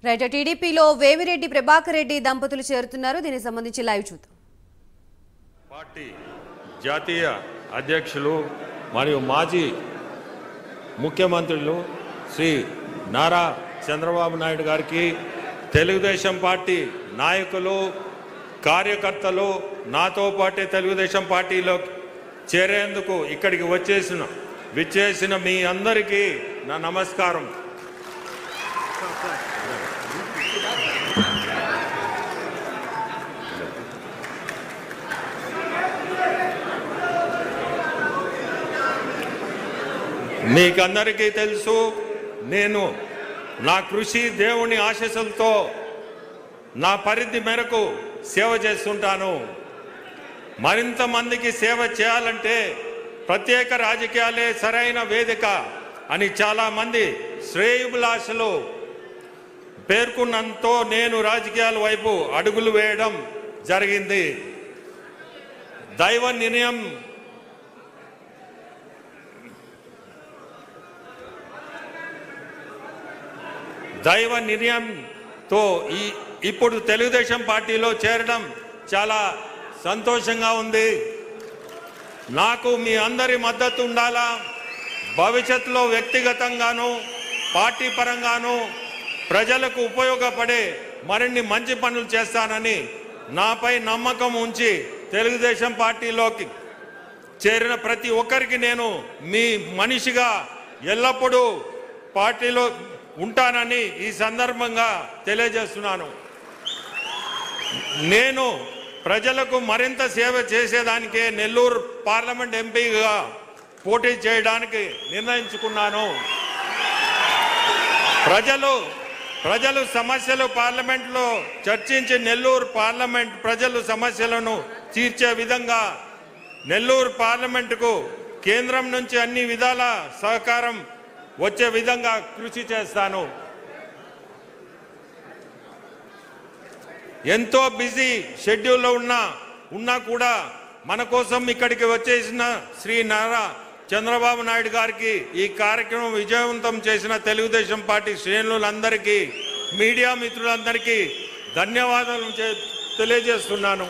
Right టీడీపీలో వేమిరెడ్డి ప్రభాకర్ రెడ్డి దంపతులు చేరుతున్నారు. దీనికి సంబంధించి లైవ్ చూద్దాం. పార్టీ జాతీయ అధ్యక్షులు మరియు మాజీ ముఖ్యమంత్రులు శ్రీ నారా చంద్రబాబు నాయుడు గారికి తెలుగుదేశం పార్టీ నాయకులు కార్యకర్తలు నాతో పాటే తెలుగుదేశం పార్టీలో చేరేందుకు ఇక్కడికి విచ్చేసిన మీ అందరికీ నా నమస్కారం. మీకందరికీ తెలుసు, నేను నా కృషి దేవుని ఆశీస్సులతో నా పరిధి మేరకు సేవ చేస్తుంటాను. మరింత మందికి సేవ చేయాలంటే ప్రత్యేక రాజకీయాలే సరైన వేదిక అని చాలామంది శ్రేయోభిలాషులు పేర్కొన్నంతో నేను రాజకీయాల వైపు అడుగులు వేయడం జరిగింది. దైవ నిర్ణయంతో ఇప్పుడు తెలుగుదేశం పార్టీలో చేరడం చాలా సంతోషంగా ఉంది. నాకు మీ అందరి మద్దతు ఉండాలా. భవిష్యత్తులో వ్యక్తిగతంగాను పార్టీ పరంగాను ప్రజలకు ఉపయోగపడే మరిన్ని మంచి పనులు చేస్తానని నాపై నమ్మకం ఉంచి తెలుగుదేశం పార్టీలోకి చేరిన ప్రతి ఒక్కరికి నేను మీ మనిషిగా ఎల్లప్పుడూ పార్టీలో ఉంటానని ఈ సందర్భంగా తెలియజేస్తున్నాను. నేను ప్రజలకు మరింత సేవ చేసేదానికే నెల్లూరు పార్లమెంట్ ఎంపీగా పోటీ చేయడానికి నిర్ణయించుకున్నాను. ప్రజలు సమస్యలు పార్లమెంట్లో చర్చించి నెల్లూరు పార్లమెంట్ ప్రజలు సమస్యలను తీర్చే విధంగా నెల్లూరు పార్లమెంటుకు కేంద్రం నుంచి అన్ని విధాల సహకారం వచ్చే విధంగా కృషి చేస్తాను. ఎంతో బిజీ షెడ్యూల్లో ఉన్నా కూడా మన కోసం ఇక్కడికి వచ్చేసిన శ్రీ నారా చంద్రబాబు నాయుడు గారికి ఈ కార్యక్రమం విజయవంతం చేసిన తెలుగుదేశం పార్టీ శ్రేణులందరికీ మీడియా మిత్రులందరికీ ధన్యవాదాలు తెలియజేస్తున్నాను.